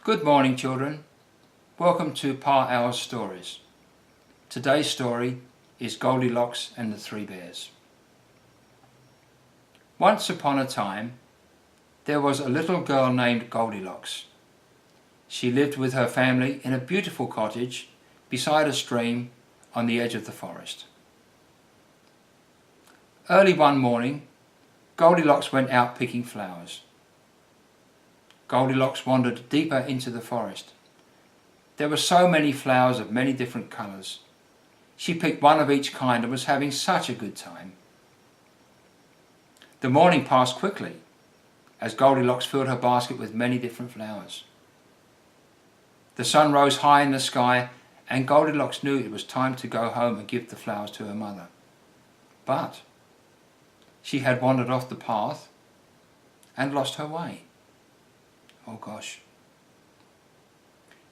Good morning, children. Welcome to Pa Owl's Stories. Today's story is Goldilocks and the Three Bears. Once upon a time, there was a little girl named Goldilocks. She lived with her family in a beautiful cottage beside a stream on the edge of the forest. Early one morning, Goldilocks went out picking flowers. Goldilocks wandered deeper into the forest. There were so many flowers of many different colours. She picked one of each kind and was having such a good time. The morning passed quickly as Goldilocks filled her basket with many different flowers. The sun rose high in the sky and Goldilocks knew it was time to go home and give the flowers to her mother. But she had wandered off the path and lost her way. Oh gosh.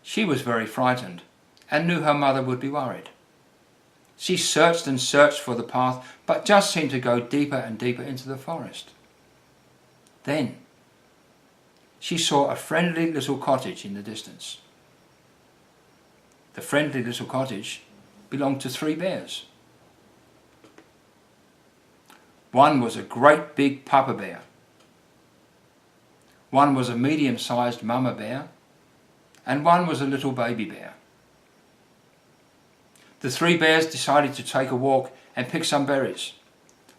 She was very frightened and knew her mother would be worried. She searched and searched for the path, but just seemed to go deeper and deeper into the forest. Then she saw a friendly little cottage in the distance. The friendly little cottage belonged to three bears. One was a great big papa bear. One was a medium-sized mama bear, and one was a little baby bear. The three bears decided to take a walk and pick some berries,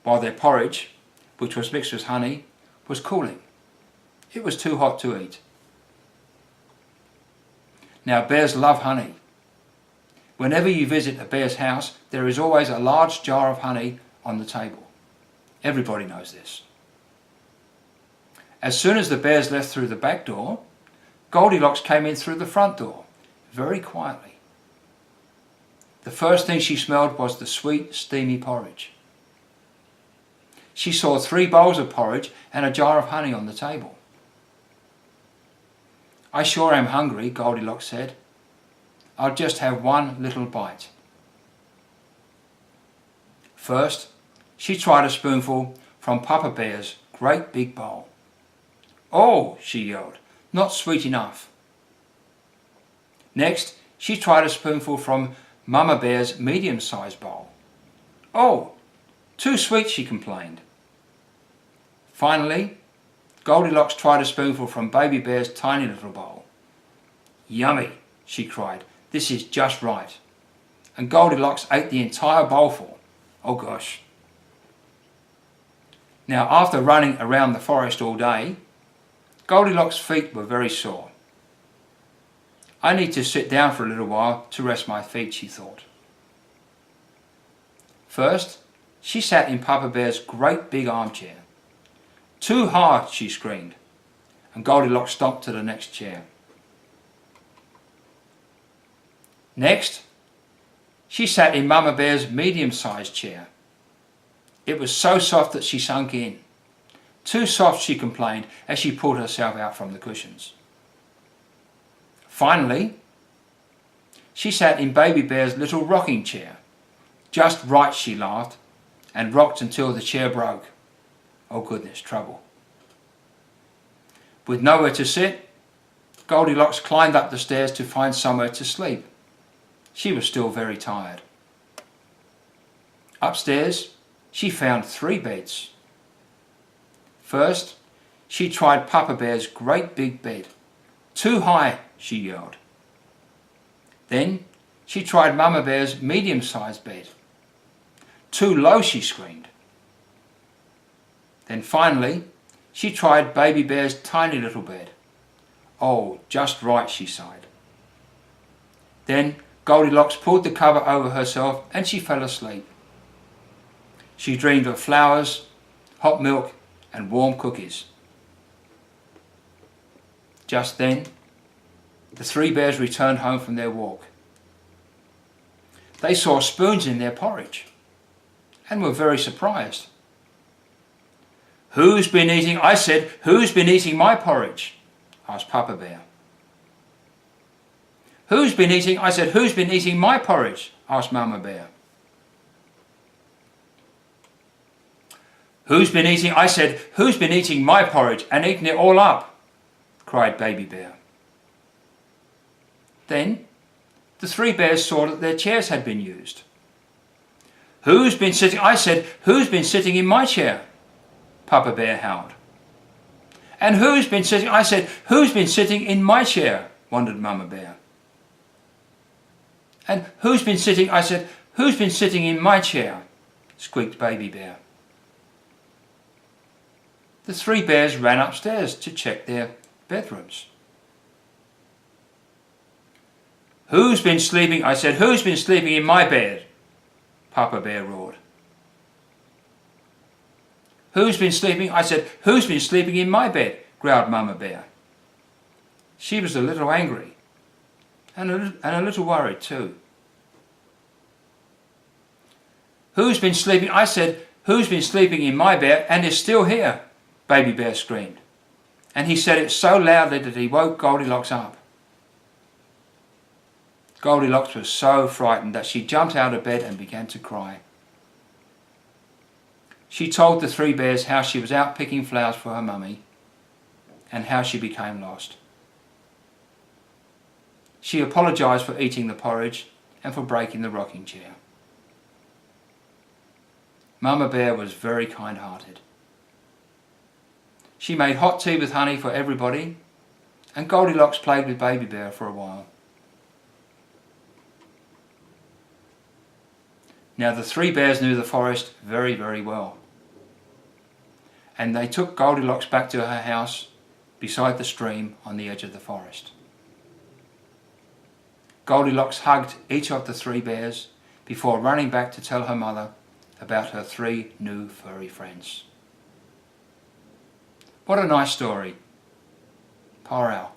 while their porridge, which was mixed with honey, was cooling. It was too hot to eat. Now, bears love honey. Whenever you visit a bear's house, there is always a large jar of honey on the table. Everybody knows this. As soon as the bears left through the back door, Goldilocks came in through the front door, very quietly. The first thing she smelled was the sweet, steamy porridge. She saw 3 bowls of porridge and a jar of honey on the table. "I sure am hungry," Goldilocks said. "I'll just have one little bite." First, she tried a spoonful from Papa Bear's great big bowl. "Oh," she yelled, "not sweet enough." Next, she tried a spoonful from Mama Bear's medium-sized bowl. "Oh, too sweet," she complained. Finally, Goldilocks tried a spoonful from Baby Bear's tiny little bowl. "Yummy," she cried, "this is just right." And Goldilocks ate the entire bowlful. Oh gosh. Now, after running around the forest all day, Goldilocks' feet were very sore. "I need to sit down for a little while to rest my feet," she thought. First, she sat in Papa Bear's great big armchair. "Too hard," she screamed, and Goldilocks stomped to the next chair. Next, she sat in Mama Bear's medium-sized chair. It was so soft that she sunk in. "Too soft," she complained as she pulled herself out from the cushions. Finally, she sat in Baby Bear's little rocking chair. "Just right," she laughed, and rocked until the chair broke. Oh goodness, trouble. With nowhere to sit, Goldilocks climbed up the stairs to find somewhere to sleep. She was still very tired. Upstairs, she found 3 beds. First, she tried Papa Bear's great big bed. "Too high," she yelled. Then she tried Mama Bear's medium-sized bed. "Too low," she screamed. Then finally, she tried Baby Bear's tiny little bed. "Oh, just right," she sighed. Then Goldilocks pulled the cover over herself and she fell asleep. She dreamed of flowers, hot milk, and warm cookies. Just then, the 3 bears returned home from their walk. They saw spoons in their porridge and were very surprised. "Who's been eating," I said, "who's been eating my porridge?" asked Papa Bear. "Who's been eating," I said, "who's been eating my porridge?" asked Mama Bear. "Who's been eating," I said, "who's been eating my porridge and eaten it all up?" cried Baby Bear. Then the three bears saw that their chairs had been used. "Who's been sitting?" I said, "Who's been sitting in my chair?" Papa Bear howled. "And who's been sitting?" I said, "Who's been sitting in my chair?" wondered Mama Bear. "And who's been sitting?" I said, "Who's been sitting in my chair?" squeaked Baby Bear. The three bears ran upstairs to check their bedrooms. "Who's been sleeping?" I said, "Who's been sleeping in my bed?" Papa Bear roared. "Who's been sleeping?" I said, "Who's been sleeping in my bed?" growled Mama Bear. She was a little angry and a little worried too. "Who's been sleeping?" I said, "Who's been sleeping in my bed and is still here?" Baby Bear screamed, and he said it so loudly that he woke Goldilocks up. Goldilocks was so frightened that she jumped out of bed and began to cry. She told the three bears how she was out picking flowers for her mummy and how she became lost. She apologised for eating the porridge and for breaking the rocking chair. Mama Bear was very kind-hearted. She made hot tea with honey for everybody, and Goldilocks played with Baby Bear for a while. Now the three bears knew the forest very, very well, and they took Goldilocks back to her house beside the stream on the edge of the forest. Goldilocks hugged each of the three bears before running back to tell her mother about her three new furry friends. What a nice story. Power out.